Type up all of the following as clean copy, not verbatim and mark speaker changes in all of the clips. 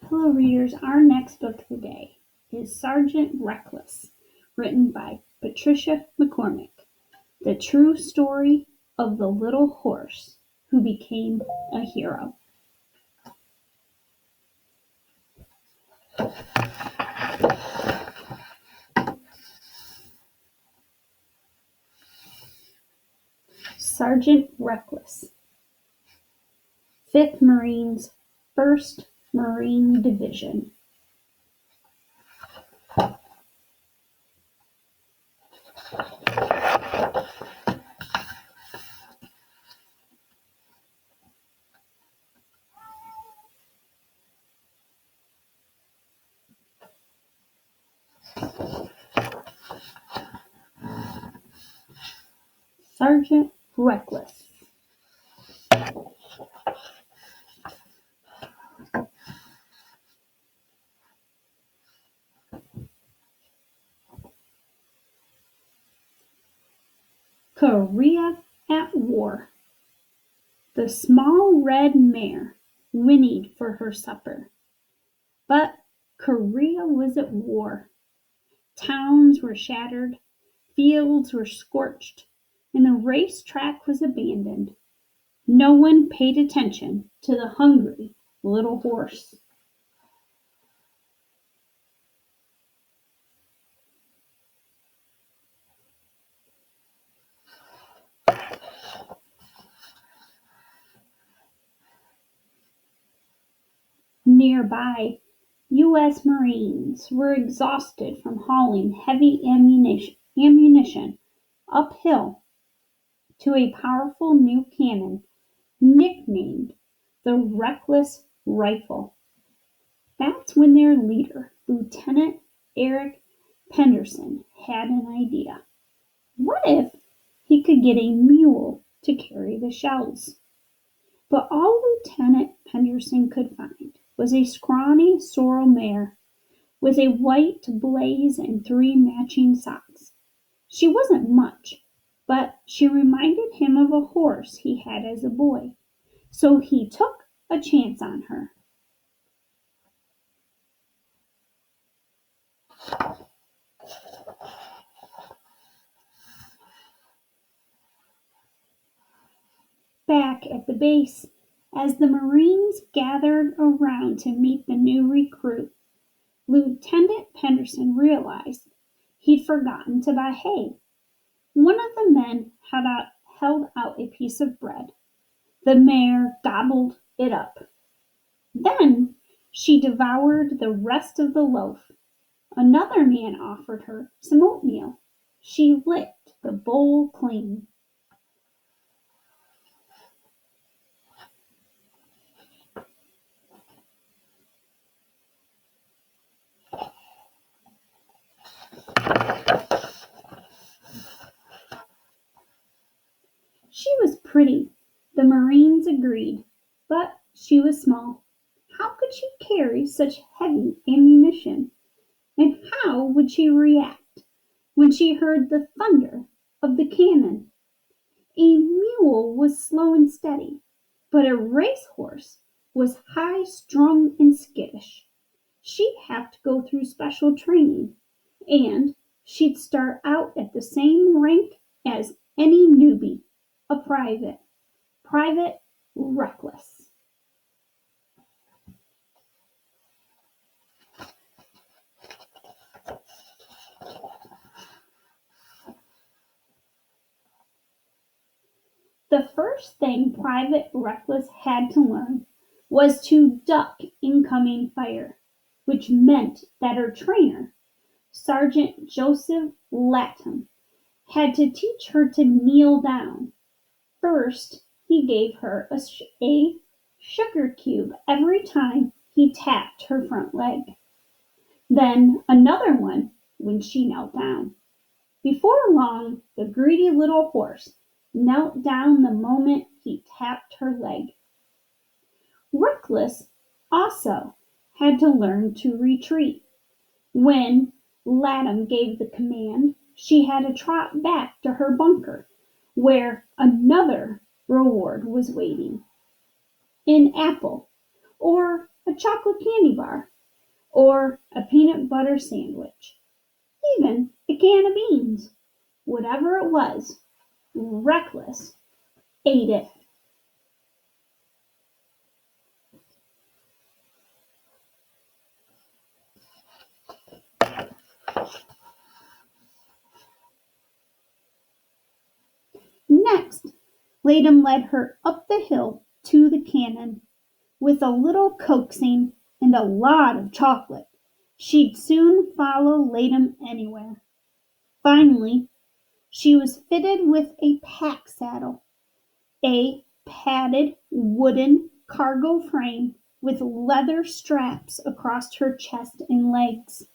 Speaker 1: Hello, readers. Our next book of the day is Sergeant Reckless, written by Patricia McCormick, the true story of the little horse who became a hero. Sergeant Reckless, 5th Marines, 1st Marine Division. Sergeant Reckless. Korea at war. The small red mare whinnied for her supper. But Korea was at war. Towns were shattered, fields were scorched, and the race track was abandoned. No one paid attention to the hungry little horse. Nearby, U.S. Marines were exhausted from hauling heavy ammunition uphill to a powerful new cannon nicknamed the Reckless Rifle. That's when their leader, Lieutenant Eric Penderson, had an idea. What if he could get a mule to carry the shells? But all Lieutenant Penderson could find was a scrawny sorrel mare with a white blaze and 3 matching socks. She wasn't much, but she reminded him of a horse he had as a boy, so he took a chance on her. Back at the base, as the Marines gathered around to meet the new recruit, Lieutenant Penderson realized he'd forgotten to buy hay. One of the men held out a piece of bread. The mare gobbled it up. Then she devoured the rest of the loaf. Another man offered her some oatmeal. She licked the bowl clean. She was pretty, the Marines agreed, but she was small. How could she carry such heavy ammunition? And how would she react when she heard the thunder of the cannon? A mule was slow and steady, but a racehorse was high-strung and skittish. She'd have to go through special training, and she'd start out at the same rank as any newbie, a private. Private Reckless. The first thing Private Reckless had to learn was to duck incoming fire, which meant that her trainer, Sergeant Joseph Latham, had to teach her to kneel down. First, he gave her a sugar cube every time he tapped her front leg. Then another one when she knelt down. Before long, the greedy little horse knelt down the moment he tapped her leg. Reckless also had to learn to retreat. When Latham gave the command, she had to trot back to her bunker, where another reward was waiting. An apple or a a chocolate candy bar, or a peanut butter sandwich, even a can of beans. Whatever it was, Reckless ate it. Next, Latham led her up the hill to the cannon. With a little coaxing and a lot of chocolate, she'd soon follow Latham anywhere. Finally, she was fitted with a pack saddle, a padded wooden cargo frame with leather straps across her chest and legs.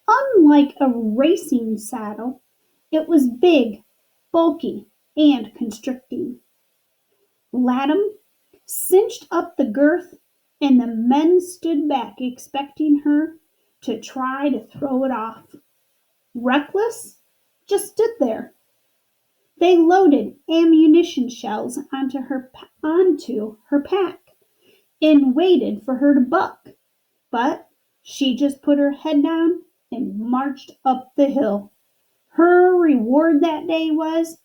Speaker 1: Unlike a racing saddle, it was big, bulky, and constricting. Latham cinched up the girth, and the men stood back expecting her to try to throw it off. Reckless just stood there. They loaded ammunition shells onto her pack and waited for her to buck, but she just put her head down and marched up the hill. Her reward that day was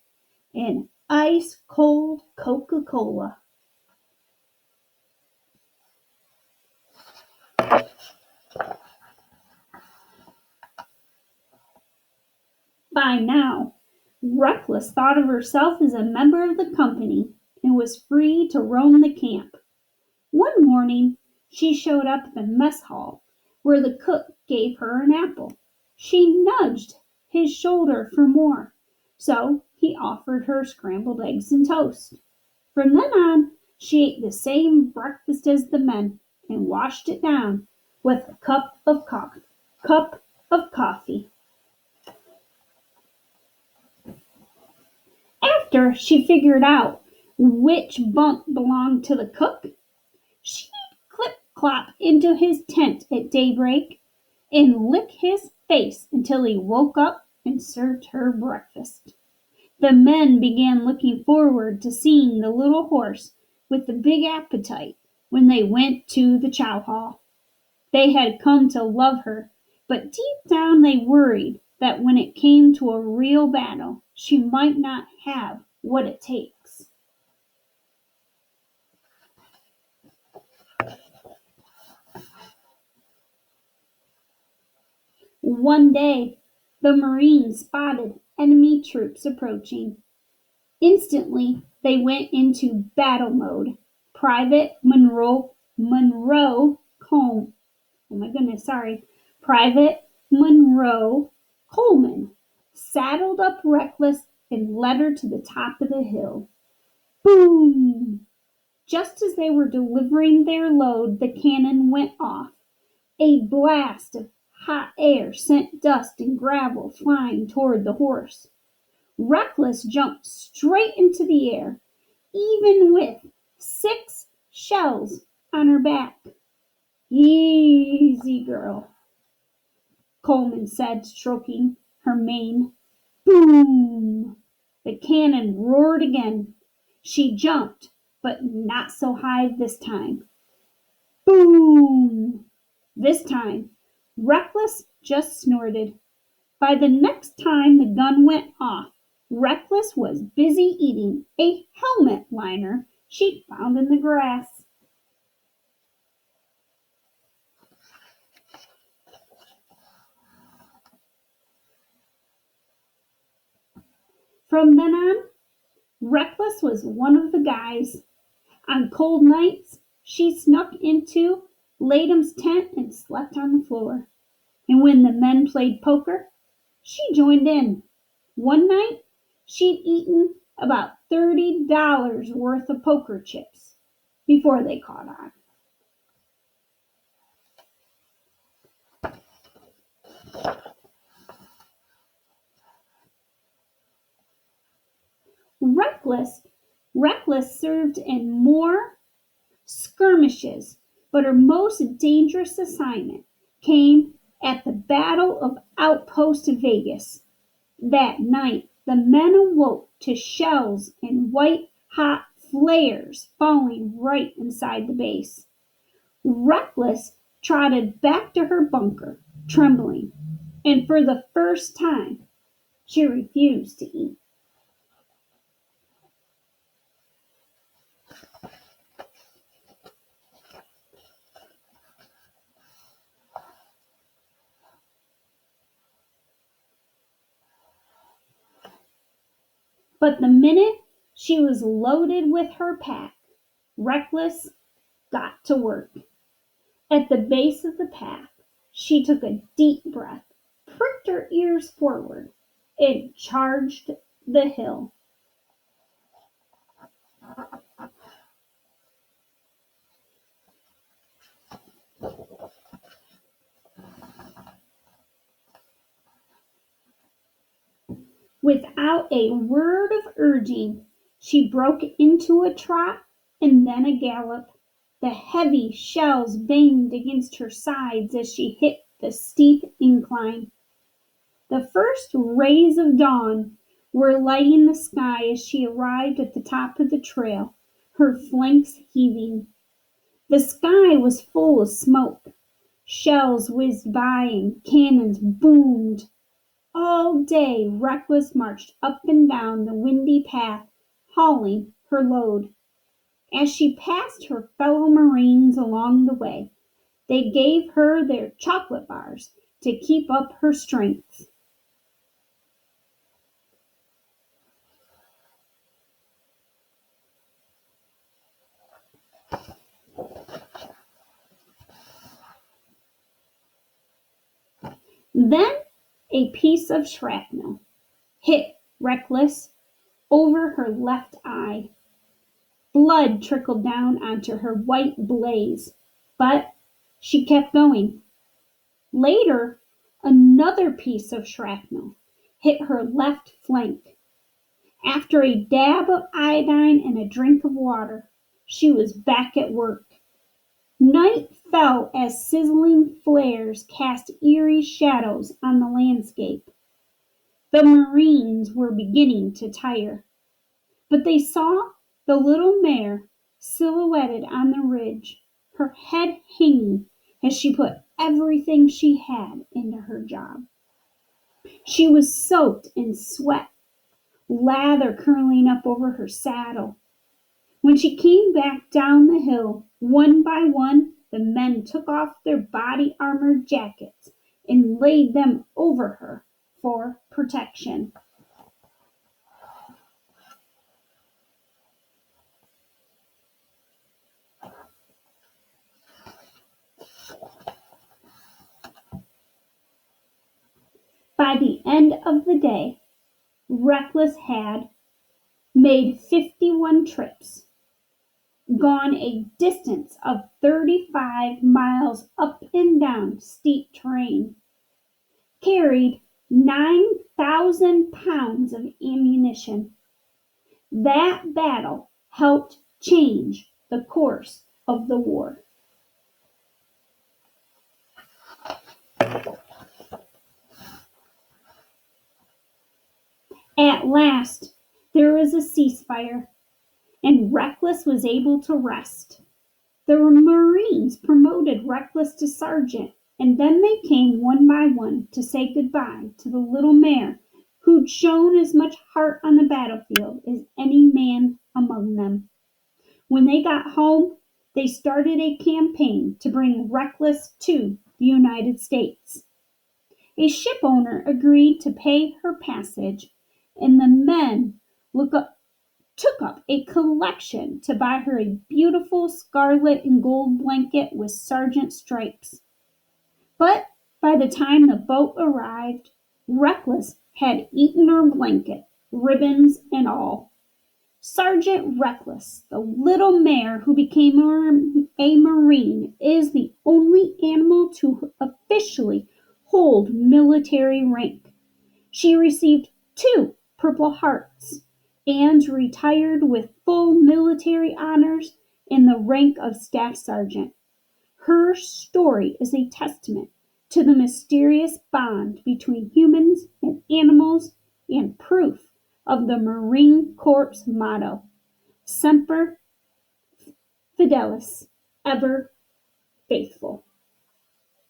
Speaker 1: an ice-cold Coca-Cola. By now, Reckless thought of herself as a member of the company and was free to roam the camp. One morning she showed up at the mess hall where the cook gave her an apple. She nudged his shoulder for more, so he offered her scrambled eggs and toast. From then on, she ate the same breakfast as the men and washed it down with a cup of coffee. After she figured out which bunk belonged to the cook, she'd clip-clop into his tent at daybreak and lick his face until he woke up and served her breakfast. The men began looking forward to seeing the little horse with the big appetite when they went to the chow hall. They had come to love her, but deep down they worried that when it came to a real battle, she might not have what it takes. One day, the Marines spotted enemy troops approaching. Instantly, they went into battle mode. Private Private Monroe Coleman saddled up Reckless and led her to the top of the hill. Boom! Just as they were delivering their load, the cannon went off. A blast of hot air sent dust and gravel flying toward the horse. Reckless jumped straight into the air, even with 6 shells on her back. Easy, girl, Coleman said, stroking her mane. Boom! The cannon roared again. She jumped, but not so high this time. Boom! This time, Reckless just snorted. By the next time the gun went off, Reckless was busy eating a helmet liner she'd found in the grass. From then on, Reckless was one of the guys. On cold nights, she snuck into Latham's tent and slept on the floor. And when the men played poker, she joined in. One night, she'd eaten about $30 worth of poker chips before they caught on. Reckless served in more skirmishes, but her most dangerous assignment came at the Battle of Outpost Vegas. That night, the men awoke to shells and white-hot flares falling right inside the base. Reckless trotted back to her bunker, trembling, and for the first time she refused to eat. But the minute she was loaded with her pack, Reckless got to work. At the base of the path, she took a deep breath, pricked her ears forward, and charged the hill. Without a word of urging, she broke into a trot and then a gallop. The heavy shells banged against her sides as she hit the steep incline. The first rays of dawn were lighting the sky as she arrived at the top of the trail, her flanks heaving. The sky was full of smoke. Shells whizzed by and cannons boomed. All day Reckless marched up and down the windy path, hauling her load. As she passed her fellow Marines along the way, they gave her their chocolate bars to keep up her strength. Then a piece of shrapnel hit Reckless over her left eye. Blood trickled down onto her white blaze, but she kept going. Later, another piece of shrapnel hit her left flank. After a dab of iodine and a drink of water, she was back at work. Night fell as sizzling flares cast eerie shadows on the landscape. The Marines were beginning to tire, but they saw the little mare silhouetted on the ridge, her head hanging as she put everything she had into her job. She was soaked in sweat, lather curling up over her saddle. When she came back down the hill, one by one, the men took off their body armor jackets and laid them over her for protection. By the end of the day, Reckless had made 51 trips, gone a distance of 35 miles up and down steep terrain, carried 9,000 pounds of ammunition. That battle helped change the course of the war. At last, there was a ceasefire, and Reckless was able to rest. The Marines promoted Reckless to sergeant, and then they came one by one to say goodbye to the little mare who'd shown as much heart on the battlefield as any man among them. When they got home, they started a campaign to bring Reckless to the United States. A shipowner agreed to pay her passage, and the men took up a collection to buy her a beautiful scarlet and gold blanket with sergeant stripes. But by the time the boat arrived, Reckless had eaten her blanket, ribbons and all. Sergeant Reckless, the little mare who became a Marine, is the only animal to officially hold military rank. She received 2 Purple Hearts and retired with full military honors in the rank of Staff Sergeant. Her story is a testament to the mysterious bond between humans and animals and proof of the Marine Corps motto, Semper Fidelis, ever faithful.